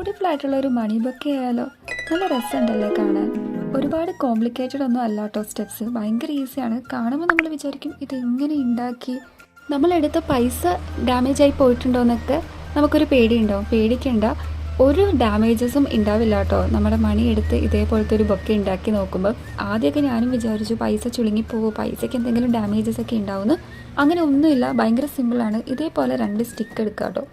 Beautiful ആയിട്ടുള്ള ഒരു മണി bouquet ആയാലോ. നല്ല രസമുണ്ടല്ലേ കാണാൻ. ഒരുപാട് കോംപ്ലിക്കേറ്റഡ് ഒന്നും അല്ല കേട്ടോ സ്റ്റെപ്സ്, ഭയങ്കര ഈസിയാണ്. കാണുമ്പോൾ നമ്മൾ വിചാരിക്കും ഇതെങ്ങനെ ഉണ്ടാക്കി. നമ്മളെടുത്ത പൈസ ഡാമേജ് ആയി പോയിട്ടുണ്ടോ എന്നൊക്കെ നമുക്കൊരു പേടിയുണ്ടാവും. പേടിക്കേണ്ട, ഒരു ഡാമേജസും ഉണ്ടാവില്ല കേട്ടോ. നമ്മുടെ മണി എടുത്ത് ഇതേപോലത്തെ ഒരു ബൊക്കെ ഉണ്ടാക്കി നോക്കുമ്പോൾ ആദ്യമൊക്കെ ഞാനും വിചാരിച്ചു പൈസ ചുളുങ്ങിപ്പോവോ, പൈസയ്ക്ക് എന്തെങ്കിലും ഡാമേജസ് ഒക്കെ ഉണ്ടാവുമെന്ന്. അങ്ങനെ ഒന്നുമില്ല, ഭയങ്കര സിമ്പിളാണ്. ഇതേപോലെ 2 സ്റ്റിക്ക് എടുക്കുക കേട്ടോ.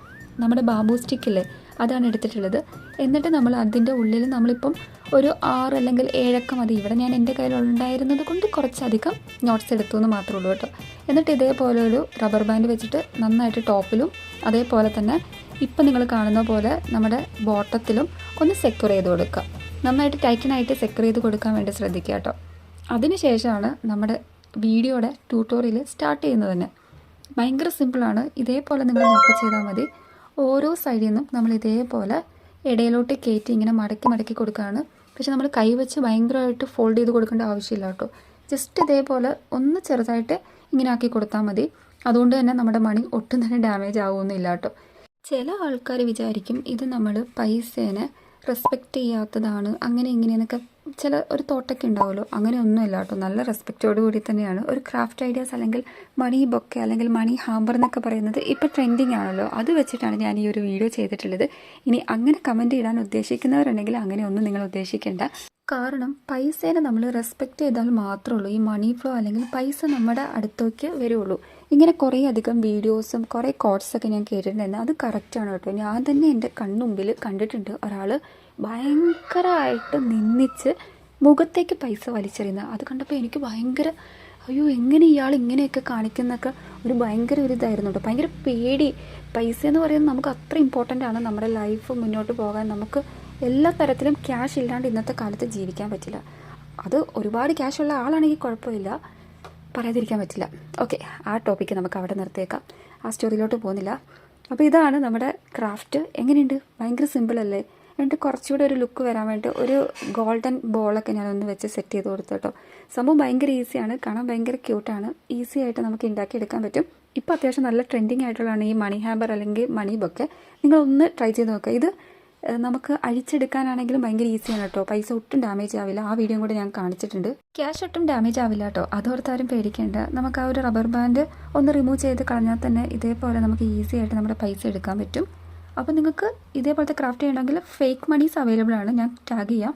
നമ്മുടെ ബാമ്പൂ സ്റ്റിക്കില്ലേ, അതാണ് എടുത്തിട്ടുള്ളത്. എന്നിട്ട് നമ്മൾ അതിൻ്റെ ഉള്ളിൽ നമ്മളിപ്പം ഒരു 6 അല്ലെങ്കിൽ 7 മതി. ഇവിടെ ഞാൻ എൻ്റെ കയ്യിലുണ്ടായിരുന്നത് കൊണ്ട് കുറച്ചധികം നോട്ട്സ് എടുത്തു എന്ന് മാത്രമേ ഉള്ളൂ കേട്ടോ. എന്നിട്ട് ഇതേപോലെ ഒരു റബ്ബർ ബാൻഡ് വെച്ചിട്ട് നന്നായിട്ട് ടോപ്പിലും അതേപോലെ തന്നെ ഇപ്പം നിങ്ങൾ കാണുന്ന പോലെ നമ്മുടെ ബോട്ടത്തിലും ഒന്ന് സെക്യൂർ ചെയ്ത് കൊടുക്കുക. നന്നായിട്ട് ടൈറ്റനായിട്ട് സെക്യൂർ ചെയ്ത് കൊടുക്കാൻ വേണ്ടി ശ്രദ്ധിക്കുക കേട്ടോ. അതിനുശേഷമാണ് നമ്മുടെ വീഡിയോയുടെ ട്യൂട്ടോറിയൽ സ്റ്റാർട്ട് ചെയ്യുന്നത് തന്നെ. ഭയങ്കര സിമ്പിളാണ്. ഇതേപോലെ നിങ്ങൾ നോക്കി ചെയ്താൽ മതി. ഓരോ സൈഡിൽ നിന്നും നമ്മൾ ഇതേപോലെ ഇടയിലോട്ട് കയറ്റി ഇങ്ങനെ മടക്കി മടക്കി കൊടുക്കുകയാണ്. പക്ഷെ നമ്മൾ കൈ വെച്ച് ഭയങ്കരമായിട്ട് ഫോൾഡ് ചെയ്ത് കൊടുക്കേണ്ട ആവശ്യമില്ല കേട്ടോ. ജസ്റ്റ് ഇതേപോലെ ഒന്ന് ചെറുതായിട്ട് ഇങ്ങനെ ആക്കി കൊടുത്താൽ മതി. അതുകൊണ്ട് തന്നെ നമ്മുടെ മണി ഒട്ടും തന്നെ ഡാമേജ് ആവുമൊന്നുമില്ല കേട്ടോ. ചില ആൾക്കാർ വിചാരിക്കും ഇത് നമ്മൾ പൈസേനെ റെസ്പെക്റ്റ് ചെയ്യാത്തതാണ്, അങ്ങനെ ഇങ്ങനെയെന്നൊക്കെ ചില ഒരു തോട്ടൊക്കെ ഉണ്ടാവുമല്ലോ. അങ്ങനെ ഒന്നുമില്ല കേട്ടോ. നല്ല റെസ്പെക്റ്റോട് കൂടി തന്നെയാണ്. ഒരു ക്രാഫ്റ്റ് ഐഡിയാസ് അല്ലെങ്കിൽ മണി ബൊക്കെ അല്ലെങ്കിൽ മണി ഹാമ്പർ എന്നൊക്കെ പറയുന്നത് ഇപ്പോൾ ട്രെൻഡിങ് ആണല്ലോ. അത് വെച്ചിട്ടാണ് ഞാൻ ഈ ഒരു വീഡിയോ ചെയ്തിട്ടുള്ളത്. ഇനി അങ്ങനെ കമൻറ്റ് ഇടാൻ ഉദ്ദേശിക്കുന്നവരുണ്ടെങ്കിൽ അങ്ങനെയൊന്നും നിങ്ങൾ ഉദ്ദേശിക്കേണ്ട. കാരണം പൈസേനെ നമ്മൾ റെസ്പെക്റ്റ് ചെയ്താൽ മാത്രമേ ഉള്ളൂ ഈ മണി ഫ്ലോ അല്ലെങ്കിൽ പൈസ നമ്മുടെ അടുത്തേക്ക് വരുള്ളൂ. ഇങ്ങനെ കുറേ അധികം വീഡിയോസും കുറേ കോട്ട്സൊക്കെ ഞാൻ കേട്ടിട്ടുണ്ടായിരുന്നു. അത് കറക്റ്റാണ് കേട്ടോ. ഞാൻ തന്നെ എൻ്റെ കൺമുമ്പിൽ കണ്ടിട്ടുണ്ട് ഒരാൾ ഭയങ്കരമായിട്ട് നിന്നിച്ച് മുഖത്തേക്ക് പൈസ വലിച്ചെറിയുന്നത്. അത് കണ്ടപ്പോൾ എനിക്ക് ഭയങ്കര അയ്യോ, എങ്ങനെ ഇയാൾ ഇങ്ങനെയൊക്കെ കാണിക്കുന്നൊക്കെ ഒരു ഭയങ്കര ഒരു ഇതായിരുന്നു കേട്ടോ. ഭയങ്കര പേടി. പൈസ എന്ന് പറയുന്നത് നമുക്ക് അത്ര ഇമ്പോർട്ടൻ്റ് ആണ് നമ്മുടെ ലൈഫ് മുന്നോട്ട് പോകാൻ. നമുക്ക് എല്ലാ തരത്തിലും ക്യാഷ് ഇല്ലാണ്ട് ഇന്നത്തെ കാലത്ത് ജീവിക്കാൻ പറ്റില്ല. അത് ഒരുപാട് ക്യാഷുള്ള ആളാണെങ്കിൽ കുഴപ്പമില്ല, പറയാതിരിക്കാൻ പറ്റില്ല. ഓക്കെ, ആ ടോപ്പിക്ക് നമുക്ക് അവിടെ നിർത്തിയേക്കാം. ആ സ്റ്റോറിയിലോട്ട് പോകുന്നില്ല. അപ്പോൾ ഇതാണ് നമ്മുടെ ക്രാഫ്റ്റ്. എങ്ങനെയുണ്ട്? ഭയങ്കര സിമ്പിളല്ലേ? എന്നിട്ട് കുറച്ചുകൂടെ ഒരു ലുക്ക് വരാൻ വേണ്ടി ഒരു ഗോൾഡൻ ബോളൊക്കെ ഞാനൊന്ന് വെച്ച് സെറ്റ് ചെയ്ത് കൊടുത്തു കേട്ടോ. സംഭവം ഭയങ്കര ഈസിയാണ്, കാണാൻ ഭയങ്കര ക്യൂട്ടാണ്. ഈസി ആയിട്ട് നമുക്ക് ഉണ്ടാക്കിയെടുക്കാൻ പറ്റും. ഇപ്പോൾ അത്യാവശ്യം നല്ല ട്രെൻഡിങ് ആയിട്ടുള്ളതാണ് ഈ മണി ഹാമ്പർ അല്ലെങ്കിൽ മണി ബൊക്കെ. നിങ്ങളൊന്ന് ട്രൈ ചെയ്ത് നോക്കുക. ഇത് നമുക്ക് അഴിച്ചെടുക്കാനാണെങ്കിലും ഭയങ്കര ഈസിയാണ് കേട്ടോ. പൈസ ഒട്ടും ഡാമേജ് ആവില്ല. ആ വീഡിയോ കൂടെ ഞാൻ കാണിച്ചിട്ടുണ്ട്. ക്യാഷ് ഒട്ടും ഡാമേജ് ആവില്ല കേട്ടോ. അതോർത്താരും പേടിക്കേണ്ട. നമുക്ക് ആ ഒരു റബ്ബർ ബാൻഡ് ഒന്ന് റിമൂവ് ചെയ്ത് കളഞ്ഞാൽ തന്നെ ഇതേപോലെ നമുക്ക് ഈസി ആയിട്ട് നമ്മുടെ പൈസ എടുക്കാൻ പറ്റും. അപ്പോൾ നിങ്ങൾക്ക് ഇതേപോലത്തെ ക്രാഫ്റ്റ് ചെയ്യണമെങ്കിൽ ഫേക്ക് മണീസ് അവൈലബിൾ ആണ്. ഞാൻ ടാഗ് ചെയ്യാം.